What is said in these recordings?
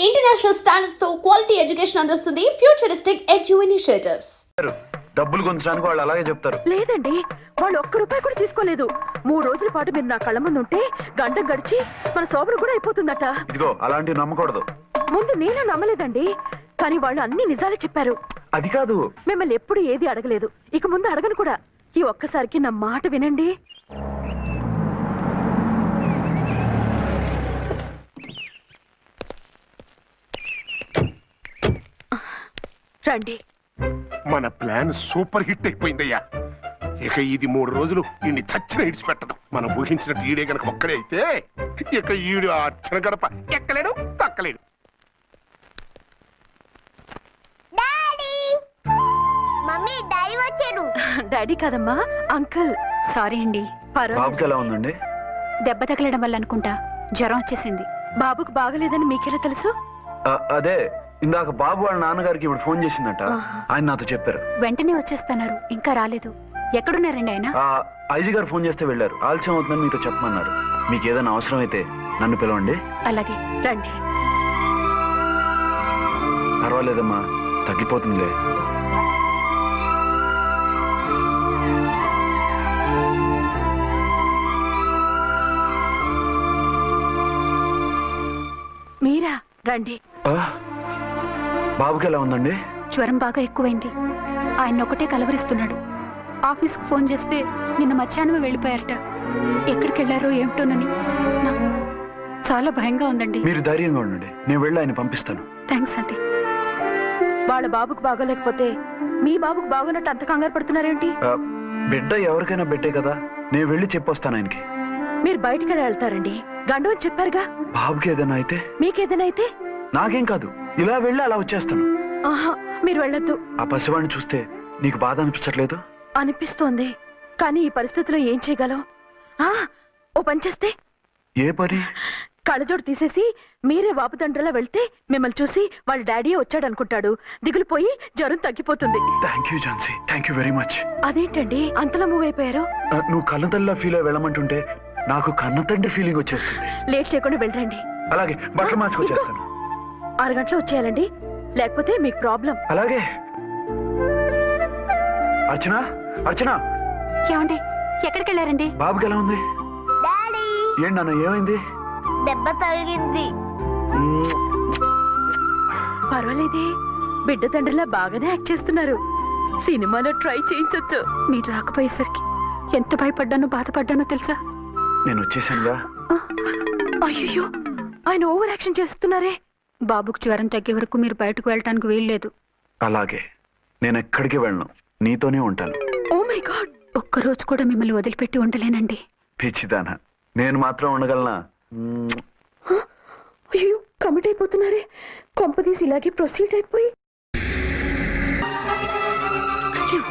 International standards తో quality education అందిస్తుంది futuristic edu initiatives. డబ్బులు గుంచడానికి వాళ్ళు అలాగే చెప్తారు. లేదండి, వాళ్ళు ఒక్క రూపాయి కూడా తీసుకోలేదు. 3 రోజుల పాటు మీరు నా కళ్ళ ముందు ఉంటే గంట గడిచి మన సోబరు కూడా అయిపోతుందట. ఇదిగో అలాంటివి నమ్మకూడదు. ముందు నేను నమ్మలేదండి, కానీ వాళ్ళు అన్ని నిజాలే చెప్పారు. అది కాదు, మిమ్మల్ని ఎప్పుడు ఏది అడగలేదు, ఇక ముందు అడగను కూడా. ఈ ఒక్కసారికి నా మాట వినండి. రండి. మన ప్లాన్ సూపర్ హిట్ అయిపోయిందయ్యా. ఇక ఇది 3 రోజులు ఈయన్ని చచ్చిన ఇడిచిపెట్టదు. మనం ఊహించినట్టు ఈడే గనక ఒక్కడే అయితే ఇక ఈడు ఆ అర్చన గడప ఎక్కలేడు, తక్కలేడు. డాడీ కాదమ్మా, అంకుల్. సారీ అండి. బాబుకి ఎలా ఉందండి? దెబ్బ తగలడం వల్ల అనుకుంటా జ్వరం వచ్చేసింది. బాబుకు బాగలేదని మీకెలా తెలుసు? అదే ఇందాక బాబు వాళ్ళ నాన్నగారికి ఇప్పుడు ఫోన్ చేసిందట. ఆయన నాతో చెప్పారు. వెంటనే వచ్చేస్తున్నారు, ఇంకా రాలేదు. ఎక్కడున్నారండి ఆయన? ఐజీ గారు ఫోన్ చేస్తే వెళ్ళారు. ఆలస్యం అవుతుందని మీతో చెప్పమన్నారు. మీకు ఏదైనా అవసరం అయితే నన్ను పిలవండి. అలాగే. రండి. పర్వాలేదమ్మా, తగ్గిపోతుందిలే. మీరా? రండి. బాబుకి ఎలా ఉందండి? జ్వరం బాగా ఎక్కువైంది. ఆయన ఒకటే కలవరిస్తున్నాడు. ఆఫీస్కు ఫోన్ చేస్తే నిన్న మధ్యాహ్నమే వెళ్ళిపోయారట. ఎక్కడికి వెళ్ళారో ఏమిటోనని నాకు చాలా భయంగా ఉందండి. మీరు ధైర్యంగా ఉండండి, నేను వెళ్ళి ఆయన పంపిస్తాను. థ్యాంక్స్ అండి. వాళ్ళ బాబుకు బాగోలేకపోతే మీ బాబుకు బాగున్నట్టు అంత కంగారు పడుతున్నారేంటి? బిడ్డ ఎవరికైనా బిడ్డే కదా, నేను వెళ్ళి చెప్పొస్తాను ఆయనకి. మీరు బయటికి వెళ్తారండి, గండు అని చెప్పారుగా. బాబుకి ఏదైనా అయితే? మీకేదైనా అయితే? నాకేం కాదు, ఇలా వెళ్ళి అలా వచ్చేస్తాను. ఆహా, మీరు వెళ్ళొద్దు. ఆ పసివాడిని చూస్తే నీకు బాధ అనిపించట్లేదు? అనిపిస్తోంది, కానీ ఈ పరిస్థితిలో ఏం చేయగలం? ఓ పని చేస్తే? ఏ పని? కళ్ళజోడు తీసేసి మీరే వాపుతండ్రలా వెళ్తే మిమ్మల్ని చూసి వాళ్ళ డాడీ వచ్చాడు అనుకుంటాడు. దిగులు పోయి జ్వరం తగ్గిపోతుంది. Thank you Jhansi, thank you very much. అదేంటండి అంతలా మూవ్ అయిపోయారు? నువ్వు కన్నతల్లిలా ఫీల్ అయి వెళ్ళమంటుంటే నాకు కన్నతండ్రి ఫీలింగ్ వచ్చేస్తుంది. లేట్ చేయకుండా వెళ్ళండి. అలాగే, బట్టలు మార్చుకొచ్చేస్తాను. 6 గంటలు వచ్చేయాలండి, లేకపోతే మీకు ప్రాబ్లం. అలాగే. అర్చన, అర్చన. ఏమండి, ఎక్కడికి వెళ్ళారండి? బాబుకి ఎలా ఉంది? ఏంటి నాన్న, ఏమైంది? దెబ్బ తగిలింది. పర్వాలేదే, బిడ్డ తండ్రిలా బాగానే యాక్ట్ చేస్తున్నారు. సినిమాలో ట్రై చేయించొచ్చు. మీరు రాకపోయేసరికి ఎంత భయపడ్డానో బాధపడ్డానో తెలుసా? నేను వచ్చేసానుగా. అయ్యో, ఆయన ఓవర్ యాక్షన్ చేస్తున్నారే. బాబుకు జ్వరం తగ్గే వరకు మీరు బయటకు వెళ్ళటానికి వీల్లేదు. అలాగే, నేను ఎక్కడికి వెళ్ళను, నీతోనే ఉంటాను. ఓ మై గాడ్, ఒక్కరోజు కూడా మిమ్మల్ని వదిలిపెట్టి ఉండలేనండి. పిచ్చిదానా, నేను మాత్రం ఉండగలనా? అయ్యో, కమిట్ అయిపోతున్నారే. కొంపదీసి ఇలాగే ప్రొసీడ్ అయిపోయి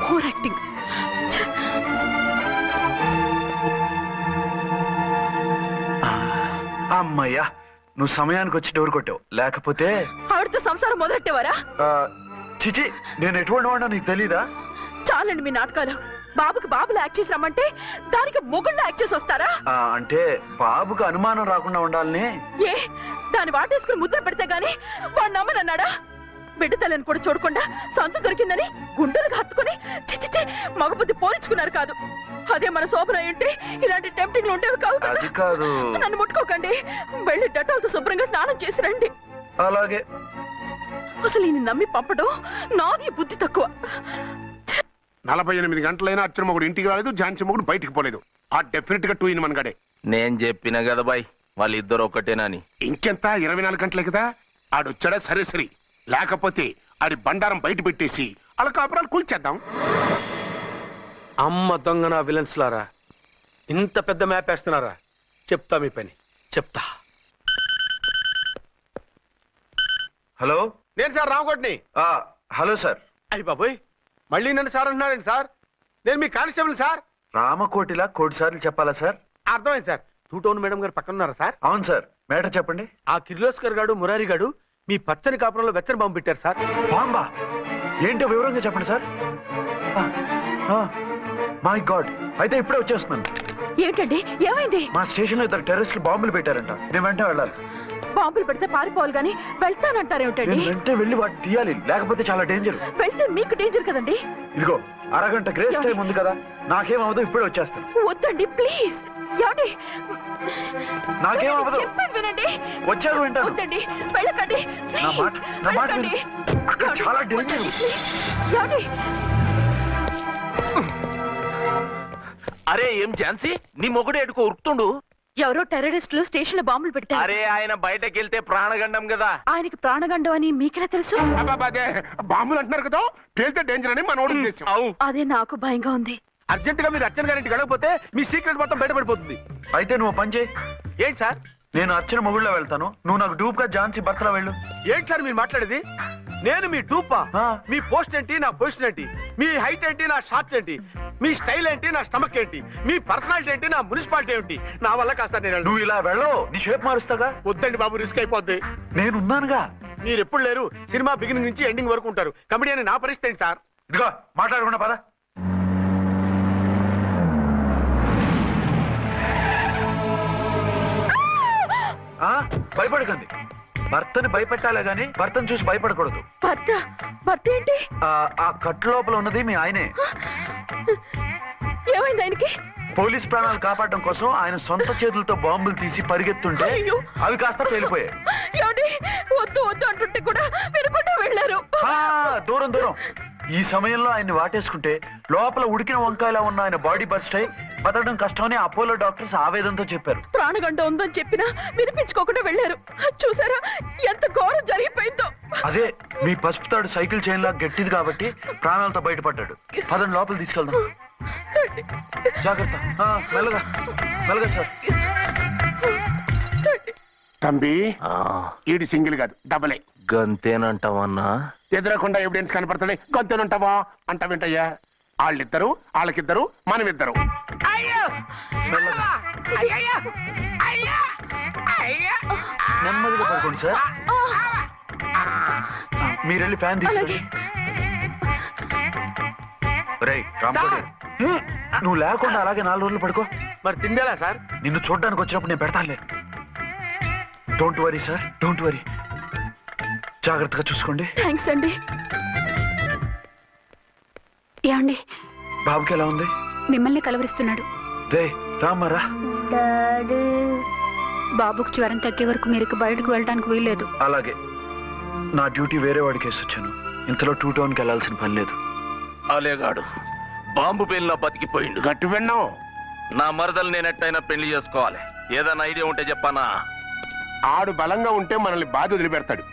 ఓవర్ యాక్టింగ్. అమ్మయ్యా, నువ్వు సమయానికి వచ్చి డోర్ కొట్టావు. లేకపోతే ఆవిడతో సంసారం మొదలెట్టేవారా? చిచి, నేను ఎటువంటి వాడినా నీకు తెలీదా? చాలండి మీ నాటకాలు. బాబుకి బాబులు యాక్ట్ చేసి రమ్మంటే దానికి మొగుళ్ళు యాక్ట్ చేసి వస్తారా? అంటే బాబుకు అనుమానం రాకుండా ఉండాలని. ఏ, దాన్ని వాటేసుకుని ముద్ర పెడితే గాని వాడు నమ్మనన్నాడా? బిడ్డ తల్లిని కూడా చూడకుండా సొంత దొరికిందని గుండెలకు హత్తుకుని చిచ్చిచి మగబుద్ధి పోల్చుకున్నారు కాదు. అదే మన శోభన ఉంటే ఇలాంటి టెంప్టింగ్లు ఉండేవి కాదు కదా. అది కాదు. నన్ను ముట్టుకోకండి, వెళ్ళి డెటాల్తో శుభ్రంగా స్నానం చేసి రండి. అలాగే. అసలు ఈయన నమ్మి పంపడం నాది బుద్ధి తక్కువ. 48 గంటలైనా అర్చన మొగుడు ఇంటికి రాలేదు, ఝాన్సీ మొగుడు బయటికి పోలేదు. ఆ డెఫినెట్ గా 2 in 1 గడే. నేను చెప్పిన కదా బాయ్, వాళ్ళిద్దరు ఒకటేనని. ఇంకెంత 24 గంటలే కదా. ఆడొచ్చాడా సరే సరే, లేకపోతే ఆడి బండారం బయట పెట్టేసి అలా కాపురాలు కూల్చేద్దాం. అమ్మ దొంగన విలన్స్ లారా, ఇంత పెద్ద మ్యాప్ వేస్తున్నారా? చెప్తా మీ పని, చెప్తా. హలో, నేను సార్ రామకోటిని. Hello sir. అయ్యి బాబోయ్, మళ్ళీ నన్ను సార్ అంటున్నారండి సార్? నేను మీ కానిస్టేబుల్ సార్. రామకోటిలా 1 సార్లు చెప్పాలా సార్? అర్థమైంది సార్. 2 టౌన్ మేడం గారు పక్కన ఉన్నారా సార్? అవును సార్. మేటర్ చెప్పండి. ఆ కిర్లోస్కర్ గారు మురారి గారు మీ పచ్చని కాపురంలో వెచ్చని బాంబు పెట్టారు సార్. బాంబా? ఏంటో వివరంగా చెప్పండి సార్. మై గాడ్, అయితే ఇప్పుడే వచ్చేస్తున్నాను. ఏంటండి ఏమైంది? మా స్టేషన్ లో ఇద్దరు టెర్రరిస్టులు బాంబులు పెట్టారంట. నేను వెంటనే వెళ్ళాలి. బాంబులు పెడితే పారిపోవాలి గాని వెళ్తానంటారేమిటండి? నేను వెంటనే వెళ్ళి వాటిని తీయాలి, లేకపోతే చాలా డేంజర్. వెళ్తే మీకు డేంజర్ కదండి. ఇదిగో అరగంట గ్రేస్ టైం ఉంది కదా, నాకేమవదు, ఇప్పుడే వచ్చేస్తాను. వద్దండి ప్లీజ్. ఏమండి? నాకేమవదు, చెప్పేది వినండి. వచ్చాక వింటాను. వద్దండి, వెళ్ళకండి. నా మాట విను. అక్కడ చాలా డేంజర్. ఏమండి? అరే ఏం ఝాన్సీ, నీ మొగుడు ఎడుకో ఉరుకుతుండు. ఎవరో టెర్రరిస్టులు స్టేషన్ లో బాంబులు పెట్టారు. అరే ఆయన బయటకి వెళ్తే ప్రాణగండం కదా. ఆయనకి ప్రాణగండం అని మీకెలా తెలుసు? అదే బాంబులు అంటున్నారు కదా, పేలితే డేంజర్ అని మన ఉద్దేశం. అదే నాకు భయంగా ఉంది. అర్జెంట్ గా మీరు అర్చన గారింటికి వెళ్ళకపోతే మీ సీక్రెట్ మొత్తం బయటపడిపోతుంది. అయితే నువ్వు పని చేయి. ఏంటి సార్? నేను అర్చన మొగుళ్ళో వెళ్తాను, నువ్వు నాకు డూప్ గా ఝాన్సీ భర్తలో వెళ్ళు. ఏంటి సార్ మీరు మాట్లాడేది? నేను మీ డూపా? ఆ. మీ పోస్ట్ ఏంటి, నా పొజిషన్ ఏంటి? మీ హైట్ ఏంటి, నా షార్ట్ ఏంటి? మీ స్టైల్ ఏంటి, నా స్టమక్ ఏంటి? మీ పర్సనాలిటీ ఏంటి, నా మున్సిపాలిటీ ఏంటి? నా వల్ల కాస్త నేను వెళ్ళను. నువ్వు ఇలా వెళ్ళవు, నీ షేప్ మారుస్తాగా. వద్దండి బాబు, రిస్క్ అయిపోద్ది. నేనున్నానుగా. మీరు ఎప్పుడు లేరు, సినిమా బిగినింగ్ నుంచి ఎండింగ్ వరకు ఉంటారు. కమెడియన్ నా పరిస్థితి ఏంటి సార్? ఇదిగో మాట్లాడకుండా పద. భయపడకండి. భర్తని భయపెట్టాలే గాని భర్తను చూసి భయపడకూడదు. భర్త? భర్త ఏంటి? ఆ కట్టు లోపల ఉన్నది మీ ఆయనే. ఏమైంది ఆయనకి? పోలీస్ ప్రాణాలు కాపాడడం కోసం ఆయన సొంత చేతులతో బాంబులు తీసి పరిగెత్తుంటే అయ్యో. అవి కాస్త పేలిపోయాయి. ఏమండి? వద్దు వద్దు అంటుంటే కూడా వినకుండా వెళ్ళారు. దూరం దూరం. ఈ సమయంలో ఆయన్ని వాటేసుకుంటే లోపల ఉడికిన వంకాయలా ఉన్న ఆయన బాడీ బర్స్ట్ అయి బతకడం కష్టమని అపోలో డాక్టర్స్ ఆవేదనతో చెప్పారు. ప్రాణగండం ఉందని చెప్పినా వినిపించుకోకుండా వెళ్ళారు. చూసారా ఎంత ఘోరం జరిగిపోయిందో. అదే మీ పసుపు తాడు సైకిల్ చైన్ లా గట్టిది కాబట్టి ప్రాణాలతో బయటపడ్డాడు. పదండి లోపల తీసుకెళ్దాం. జాగ్రత్త. మెల్లగా మెల్లగా సార్. తంబి, ఈడి సింగిల్ కాదు, డబలే. గంతేనంటావన్నా? ఎదురకుండా ఎవిడెన్స్ కనపడతాడే గొంతేనంటావా అంటావేంటయ్యా? వాళ్ళిద్దరు, వాళ్ళకిద్దరు, మనమిద్దరు. నెమ్మదిగా పడుకోండి సార్. మీరెళ్ళి ఫ్యాన్ తీసుకోండి. రేయ్ రాంకోటి, నువ్వు లేకుండా అలాగే 4 రోజులు పడుకో. మరి తిండేలా సార్? నిన్ను చూడడానికి వచ్చినప్పుడు నేను పెడతానులే. Don't worry sir, don't worry. జాగ్రత్తగా చూసుకోండి. థ్యాంక్స్ అండి. ఏమండి? బాబుకి ఎలా ఉంది? మిమ్మల్ని కలవరిస్తున్నాడు. రే రామ్మరా. డాడీ బాబుకు జ్వరం తగ్గే వరకు మీరు బయటకు వెళ్ళడానికి వీల్లేదు. అలాగే. నా డ్యూటీ వేరే వాడికి వేసి వచ్చాను. ఇంతలో 2 టౌన్కి వెళ్ళాల్సిన పని లేదు. అలేగాడు బాంబు పేలినా బతికిపోయిండు. గట్టి విన్నావు. నా మరదలు నేనెట్టయినా పెళ్లి చేసుకోవాలి. ఏదైనా ఐడియా ఉంటే చెప్పానా? ఆడు బలంగా ఉంటే మనల్ని బాధ వదిలిపెడతాడు.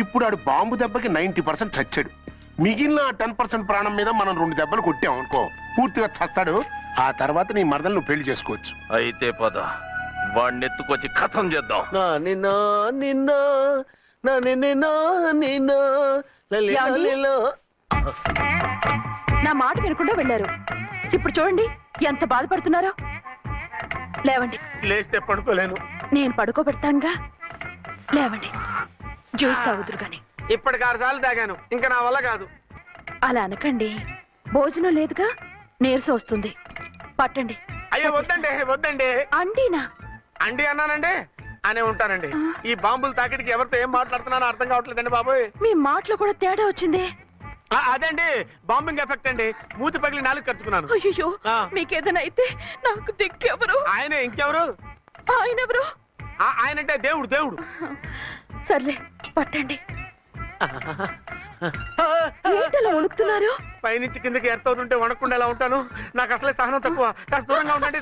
ఇప్పుడు ఆడు బాంబు దెబ్బకి 90% చచ్చాడు. మిగిలిన 10% ప్రాణం మీద మనం 2 దెబ్బలు కొట్టాం అనుకో, పూర్తిగా చస్తాడు. ఆ తర్వాత నీ మరదలు నువ్వు పెళ్లి చేసుకోవచ్చు. అయితే పద, వాడిని ఎత్తుకొచ్చి కథం చేద్దాం. నా మాట వినకుండా వెళ్ళారు. ఇప్పుడు చూడండి ఎంత బాధపడుతున్నారో. లేవండి. లేస్తే పడుకోలేను. నేను పడుకోబెడతానుగా. లేవండి, జ్యూస్ తాగుదురు గాని. ఇప్పటికి 6 సార్లు తాగాను, ఇంకా నా వల్ల కాదు. అలా అనకండి, భోజనం లేదుగా, నీరసం వస్తుంది. పట్టండి. అయ్యో వద్దండి, వద్దండి. అండినా? అండి అన్నానండి, అనే ఉంటానండి. ఈ బాంబులు తాకిడికి ఎవరితో ఏం మాట్లాడుతున్నానో అర్థం కావట్లేదండి బాబోయ్. మీ మాటలో కూడా తేడా వచ్చింది. అదండి బాంబింగ్ ఎఫెక్ట్ అండి. మూతి పగిలి 4 ఖర్చుకున్నాను. అయ్యో, మీకేదైనా అయితే నాకు దిక్కెవరు? ఆయన ఇంకెవరు? ఆయనెవరు? ఆయనంటే దేవుడు. దేవుడు. సర్లే పట్టండి. ఏంటలా వణుకుతున్నారు? పైనుంచి కిందకి ఎర్తవుతుంటే వణకుండా ఎలా ఉంటాను? నాకు అసలే సహనం తక్కువ. కాస్త దూరంగా ఉండండి.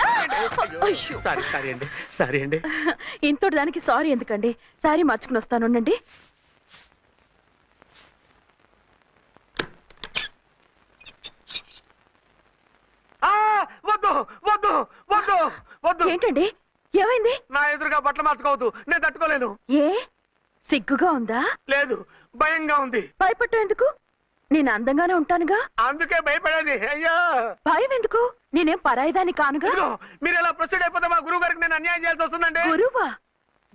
అయ్యో. సారీ అండి. ఇంతటి దానికి సారీ ఎందుకండి? సారీ మార్చుకుని వస్తాను. ఉండండి. వద్దు వద్దు వద్దు వద్దు. ఏంటండి, ఏమైంది? నా ఎదురుగా బట్టలు మార్చుకోవద్దు, నేను తట్టుకోలేను. ఏ సిగ్గుగా ఉందా? లేదు, భయంగా ఉంది. భయపట్టు ఎందుకు? నేను అందంగానే ఉంటానుగా. అందుకే భయపడేది. అయ్యా, భయం ఎందుకు? నేనేం పరాయిదాన్ని కానుగా. ఇదిగో, మీరు ఎలా ప్రొసీడ్ అయిపోతే మా గురువు గారికి నేను అన్యాయం చేయాల్సి వస్తుందండి. గురువా?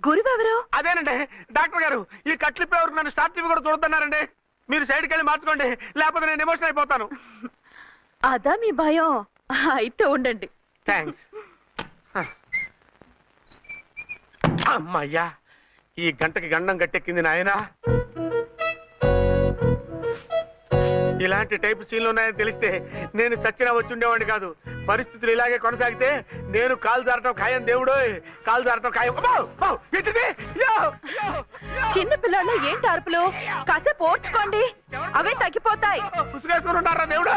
గురువెవరు? అదేనండి డాక్టర్ గారు. ఈ కట్లిప్పే వరకు నన్ను స్టార్ట్ టీవీ కూడా చూడొద్దన్నారండి. మీరు సైడ్కి వెళ్ళి మార్చుకోండి, లేకపోతే నేను ఎమోషన్ అయిపోతాను. అదా మీ భయం? అయితే ఉండండి. థ్యాంక్స్. అమ్మయ్యా, ఈ గంటకి గండం గట్టెక్కింది నాయనా. ఇలాంటి టైప్ సీన్లు ఉన్నాయని తెలిస్తే నేను చచ్చినా వచ్చి ఉండేవాడిని కాదు. పరిస్థితులు ఇలాగే కొనసాగితే నేను కాలు జారటం ఖాయం. దేవుడు, కాలు జారటం ఖాయం. చిన్న పిల్లలు ఏంటి అరుపులు? కాసేపు ఓర్చుకోండి, అవే తగ్గిపోతాయి. పుసుగేసుకుని ఉంటారా దేవుడు?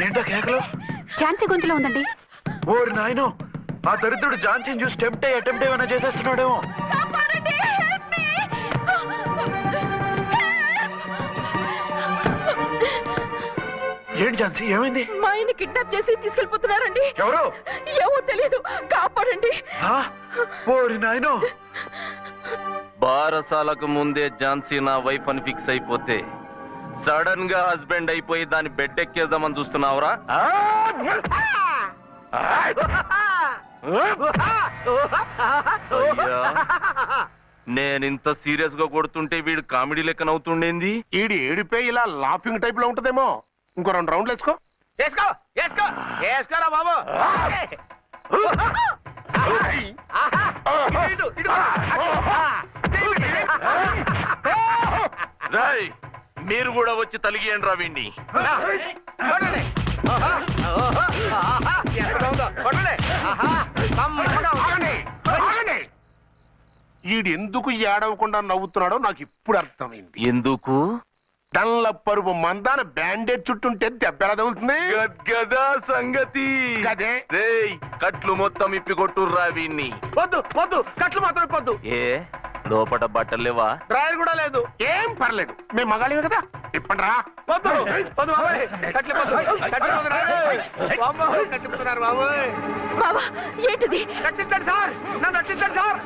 ఏంటో కేకలు? ఝాన్సీ గొంతులో ఉందండి. ఓరి నాయనో, ఆ దరిద్రుడు ఝాన్సీని చూసి అటెంప్ట్ ఏమైనా చేసేస్తున్నాడేమో. ఏంటి ఝాన్సీ, ఏమైంది? మా ఆయన కిడ్నాప్ చేసి తీసుకెళ్లిపోతున్నారండి. ఎవరు? ఏమో తెలియదు, కాపాడండి. ఓరి నాయనో. బారసాలకు ముందే ఝాన్సీ నా వైఫ్ అని ఫిక్స్ అయిపోతే సడన్ గా హస్బెండ్ అయిపోయి దాన్ని బెడ్ ఎక్కేద్దామని చూస్తున్నావురా? నేనింత సీరియస్ గా కొడుతుంటే వీడు కామెడీ లెక్కన అవుతుండేంది. ఈడి ఏడిపే ఇలా లాఫింగ్ టైప్ లో ఉంటదేమో. ఇంకో 2 రౌండ్లు వేసుకో. వేసుకో వేసుకో వేసుకోరా బాబు. రాయ్, మీరు కూడా వచ్చి తలిగియండి రా వీణ్ణి. ఈడు ఎందుకు ఏడవకుండా నవ్వుతున్నాడో నాకు ఇప్పుడు అర్థమైంది. ఎందుకు? డల్ల పరుపు మందాన బ్యాండేజ్ చుట్టుంటే దెబ్బ ఎలా తగులుతుంది? గద్గదా సంగతి. అదే. రేయ్, కట్లు మొత్తం ఇప్పి కొట్టుర్రా వీణ్ణి. వద్దు వద్దు, కట్లు మాత్రం ఇప్పొద్దు. ఏ లోపట బట్టలు లేవా? డ్రాయర్ కూడా లేదు. ఏం పర్లేదు, మేము మగాళివే కదా. ఇప్పండి రా. వద్దు వద్దు బాబాయ్, కట్లు ఇప్పొద్దు. కట్లు ఇప్పొద్దు రాయ్. బాబోయ్, కట్లు ఇప్పుతున్నారు బాబోయ్. బాబా, ఏంటిది? రక్షించండి సార్, నన్ను రక్షించండి సార్.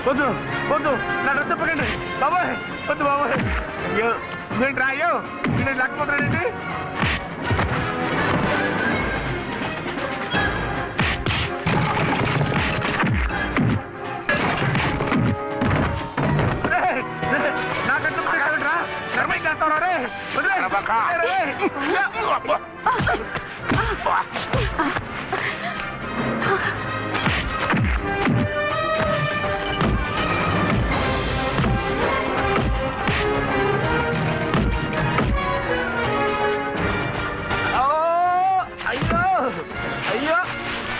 వద్దు వద్దు, నన్ను తప్పకండి బాబాయ్. వద్దు బాబాయ్. అయ్యో ఏంటి రా, అయ్యో నేను లేకపోతున్నానండి. అయ్యో అయ్యో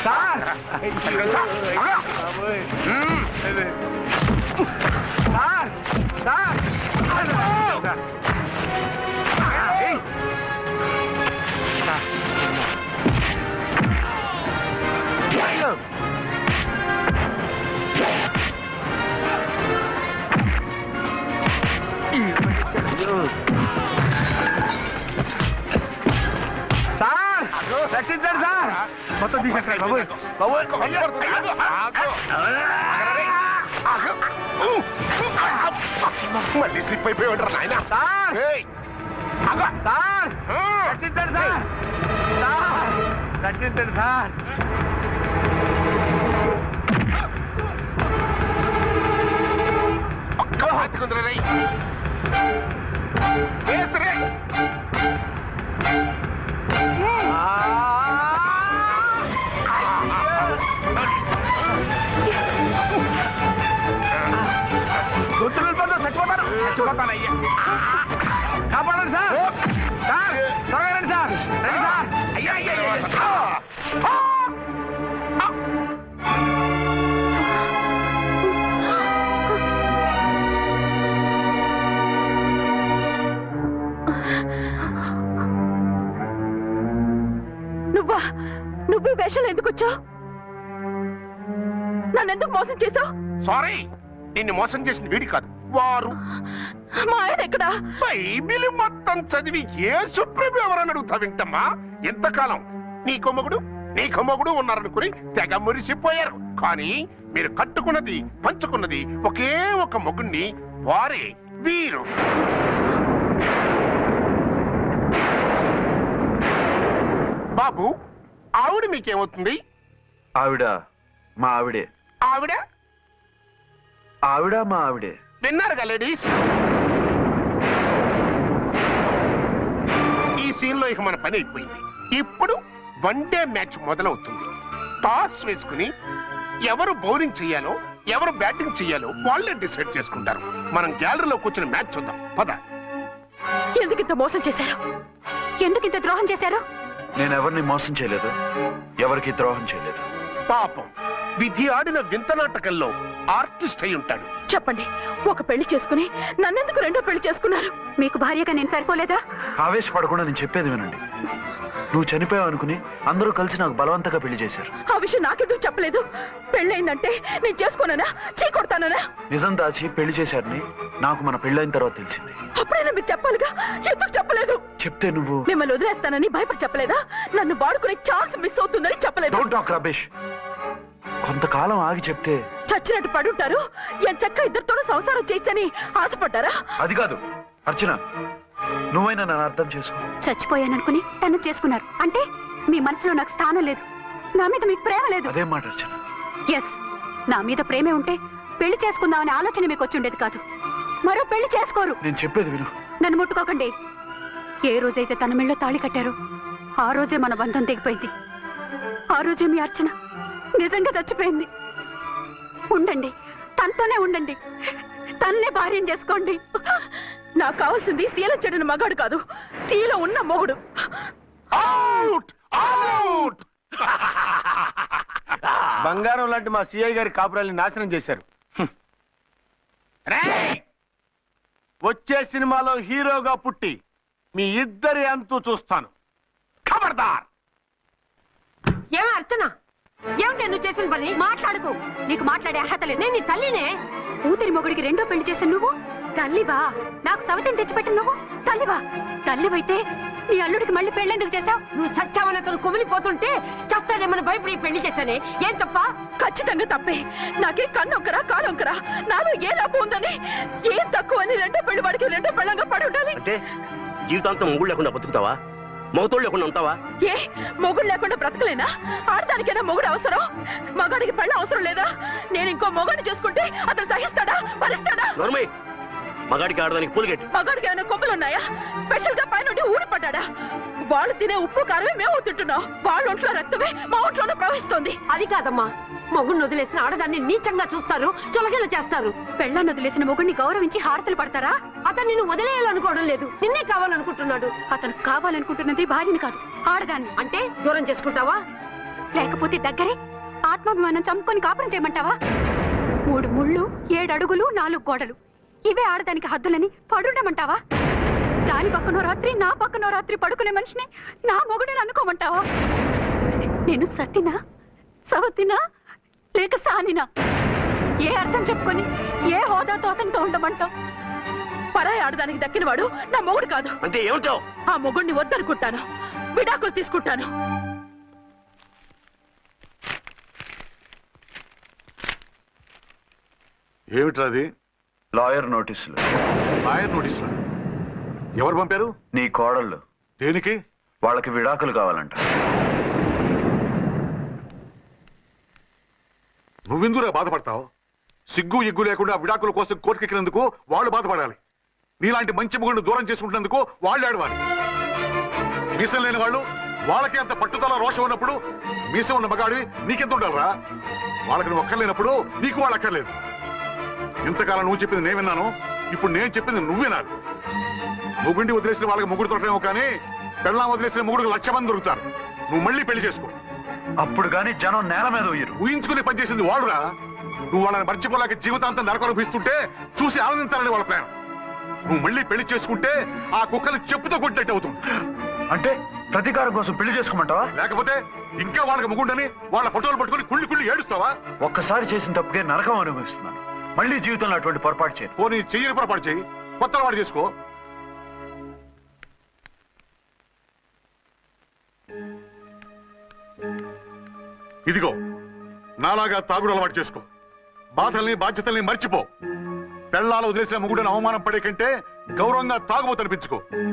సార్, సార్ సార్ రక్షించండి సార్. మొత్తం తీసేస్తాయి బాబు. మళ్ళీ స్లిప్ అయిపోయాడు నాయన. సార్ సార్, రక్షించండి సార్. సార్ రక్షించండి సార్. ఒక్క హాతికుందర రై. గుర్తులు చచ్చిపోతాను చచ్చిపోతానయ్యా. కాపాడండి సార్. సార్ త్వరగా రండి సార్. రండి సార్. అయ్యా అయ్యా నువ్వు వేషాలు ఎందుకు వచ్చావు? నన్ను ఎందుకు మోసం చేశావు? సారీ, నిన్ను మోసం చేసింది వీడి కాదు, వారు. మా ఆయన ఎక్కడా? బైబిల్ మొత్తం చదివి యేసు ప్రభు ఎవరని అడుగుతా వింటమ్మా. ఎంతకాలం నీకో మొగుడు ఉన్నారనుకుని తెగ మురిసిపోయారు. కానీ మీరు కట్టుకున్నది పంచుకున్నది ఒకే ఒక మొగుణ్ణి, వారే వీరు. బాబు, ఆవిడ మీకేమవుతుంది? ఆవిడ మా ఆవిడే. ఆవిడ ఆవిడ మా ఆవిడే. విన్నారుగా లేడీస్, ఈ సీన్ లో ఇక మన పని అయిపోయింది. ఇప్పుడు వన్ డే మ్యాచ్ మొదలవుతుంది. టాస్ వేసుకుని ఎవరు బౌలింగ్ చెయ్యాలో ఎవరు బ్యాటింగ్ చెయ్యాలో వాళ్ళే డిసైడ్ చేసుకుంటారు. మనం గ్యాలరీలో కూర్చుని మ్యాచ్ చూద్దాం. పద. ఎందుకు ఇంత మోసం చేశారు? ఎందుకు ఇంత ద్రోహం చేశారు? నేను ఎవరిని మోసం చేయలేదు, ఎవరికి ద్రోహం చేయలేదు. పాపం, విధి ఆడిన వింత నాటకంలో ఆర్టిస్ట్ అయి ఉంటాడు. చెప్పండి, ఒక పెళ్లి చేసుకుని నన్నెందుకు రెండో పెళ్లి చేసుకున్నారు? మీకు భార్యగా నేను సరిపోలేదా? ఆవేశపడకుండా నేను చెప్పేది వినండి. నువ్వు చనిపోయావు అనుకుని అందరూ కలిసి నాకు బలవంతంగా పెళ్లి చేశారు. ఆ విషయం నాకెందుకు చెప్పలేదు? పెళ్ళయిందంటే నేను చేసుకోనన్నా, చీకొడతానన్నా? నిజం దాచి పెళ్లి చేశారని నాకు మన పెళ్ళైన తర్వాత తెలిసింది. అప్పుడైనా మీరు చెప్పాలిగా, ఎందుకు చెప్పలేదు? చెప్తే నువ్వు మిమ్మల్ని వదిలేస్తానని భయపడి చెప్పలేదా? నన్ను వాడుకునే ఛాన్స్ మిస్ అవుతుందని చెప్పలేదు? Don't talk రబేష్. కొంతకాలం ఆగి చెప్తే చచ్చినట్టు పడుంటారు. ఎంచక్క ఇద్దరితోనూ సంసారం చేయొచ్చని ఆశపడ్డారా? అది కాదు అర్చన, నువ్వైనా నన్ను అర్థం చేసుకో. చచ్చిపోయాననుకుని తను చేసుకున్నారు అంటే మీ మనసులో నాకు స్థానం లేదు, నా మీద మీకు ప్రేమ లేదు. అదేం మాట అర్చన? ఎస్, నా మీద ప్రేమే ఉంటే పెళ్లి చేసుకుందామనే ఆలోచన మీకు వచ్చి ఉండేది కాదు. మరో పెళ్లి చేసుకోరు. నేను చెప్పేది విను. నన్ను ముట్టుకోకండి. ఏ రోజైతే తన మెళ్ళో తాళి కట్టారో ఆ రోజే మన బంధం తెగిపోయింది. ఆ రోజే మీ అర్చన నిజంగా చచ్చిపోయింది. ఉండండి, తనతోనే ఉండండి, తన్నే భార్యం చేసుకోండి. నాకు కావాల్సింది శీల చెడిన మగాడు కాదు, శీల ఉన్న మొగుడు. Out out. బంగారం లాంటి మా సిఐ గారి కాపురాల్ని నాశనం చేశారు. రేయ్! వచ్చే సినిమాలో హీరోగా పుట్టి మీ ఇద్దరి అంతు చూస్తాను. ఖబర్దార్. ఏమో అర్చన, ఏమిటి నువ్వు చేసిన పని? మాట్లాడుకో, నీకు మాట్లాడే అర్హత లేదు. నేను నీ తల్లినే. కూతురి మొగుడికి రెండో పెళ్లి చేశాను నువ్వు తల్లివా? నాకు సవతిని తెచ్చిపెట్టిన నువ్వు తల్లివా? తల్లివైతే నీ అల్లుడికి మళ్ళీ పెళ్ళెందుకు చేశావు? నువ్వు చచ్చావని అతను కుమిలిపోతుంటే చస్తాడేమని భయపడి పెళ్లి చేశానే. ఏం తప్ప? ఖచ్చితంగా తప్పే. నాకే కన్నొక్కరా కానొక్కరా, నాలో ఏ లాభం ఉందని, ఏం తక్కువ అని రెండో పెళ్లి వాడికి రెండో పెళ్ళంగా పడి ఉండాలి. అంటే జీవితాంతం మొగుడు లేకుండా బతుకుతావా? మొగతోడు లేకుండా ఉంటావా? ఏ మొగుడు లేకుండా బ్రతకలేనా? ఆడదానికైనా మొగుడు అవసరం, మగాడికి పెళ్ళ అవసరం లేదా? నేను ఇంకో మొగాడిని చేసుకుంటే అతను సహిస్తాడా, భరిస్తాడా? నోర్మై, మగాడికి ఆడదానికి పూలిగెట్టి. మగాడికి ఏమైనా కొమ్ములున్నాయా? స్పెషల్ గా పైనుండి ఊడి పడ్డాడా? వాళ్ళు తినే ఉప్పు కారమే మేము తింటున్నాం. వాళ్ళ ఒంట్లో రక్తమే మా ఒంట్లోనే ప్రవహిస్తోంది. అది కాదమ్మా, మొగుడిని వదిలేసిన ఆడదాన్ని నీచంగా చూస్తారు, చులకన చేస్తారు. పెళ్ళాన్ని వదిలేసిన మొగుడిని గౌరవించి హారతలు పడతారా? అతను నిన్ను వదిలేయాలనుకోవడం లేదు, నిన్నే కావాలనుకుంటున్నాడు. అతను కావాలనుకుంటున్నది భార్యని కాదు, ఆడదాన్ని. అంటే దూరం చేసుకుంటావా? లేకపోతే దగ్గరే ఆత్మాభిమానం చంపుకొని కాపురం చేయమంటావా? 3 ముళ్ళు 7 అడుగులు 4 గోడలు, ఇవే ఆడదానికి హద్దులని పడుండమంటావా? దాని పక్కనో రాత్రి నా పక్కనో రాత్రి పడుకునే మనిషిని నా మొగుడని అనుకోమంటావా? నేను సతినా, సవతినా, లేక సానినా? ఏ అర్థం చెప్పుకొని ఏ హోదాతో అతనితో ఉండమంటావు? పరాయి ఆడదానికి దక్కినవాడు నా మొగుడు కాదు. అంటే ఏమిటో? ఆ మొగుడిని వద్దనుకుంటాను, విడాకులు తీసుకుంటాను. ఏమిట్రాది? లాయర్ నోటీసులు. లాయర్ నోటీసులు ఎవరు పంపారు? నీ కోడళ్ళు. దేనికి? వాళ్ళకి విడాకులు కావాలంట. నువ్వెందుకురా బాధపడతావు? సిగ్గు ఎగ్గు లేకుండా విడాకుల కోసం కోర్టుకెక్కినందుకు వాళ్ళు బాధపడాలి. నీలాంటి మంచి మొగుడిని దూరం చేసుకుంటున్నందుకు వాళ్ళు ఏడవాలి. మీసం లేని వాళ్ళు, వాళ్ళకి అంత పట్టుదల రోషం ఉన్నప్పుడు మీసం ఉన్న మగాడివి నీకెంత ఉండాలరా? వాళ్ళకి నువ్వు అక్కర్లేనప్పుడు నీకు వాళ్ళు అక్కర్లేదు. ఇంతకాలం నువ్వు చెప్పింది నేను విన్నాను, ఇప్పుడు నేను చెప్పింది నువ్వు వినాలి. మొగుడిని వదిలేసిన వాళ్ళకి మొగుడు దొరకలేమో కానీ పెళ్ళాం వదిలేసిన మొగుడికి 1,00,000 మంది దొరుకుతారు. నువ్వు మళ్ళీ పెళ్లి చేసుకో. అప్పుడు గాని జనం నేల మీద ఉయ్యరు. ఊహించుకుని పనిచేసింది వాళ్ళురా. నువ్వు వాళ్ళని మర్చిపోలేక జీవితాంతం నరకనుభవిస్తుంటే చూసి ఆనందించాలని వాళ్ళ ప్లాన్. నువ్వు మళ్ళీ పెళ్లి చేసుకుంటే ఆ కుక్కలు చెప్పుతో కొట్టినట్టు అవుతుంది. అంటే ప్రతీకారం కోసం పెళ్లి చేసుకోమంటావా? లేకపోతే ఇంకా వాళ్ళకి మొగుండని వాళ్ళ ఫోటోలు పట్టుకుని కుళ్ళి ఏడుస్తావా? ఒక్కసారి చేసిన తప్పుకే నరకం అనుభవిస్తున్నాను. మళ్ళీ జీవితంలో అటువంటి పొరపాటు చేయను. పోనీ చెయ్యని పొరపాటు చెయ్యి, కొత్త అలవాటు చేసుకో. ఇదిగో నాలాగా తాగుడు అలవాటు చేసుకో. బాధల్ని బాధ్యతల్ని మర్చిపో. పెళ్ళాలు వదిలేసిన మొగుడని అవమానం పడే కంటే గౌరవంగా తాగుబోతనిపించుకో.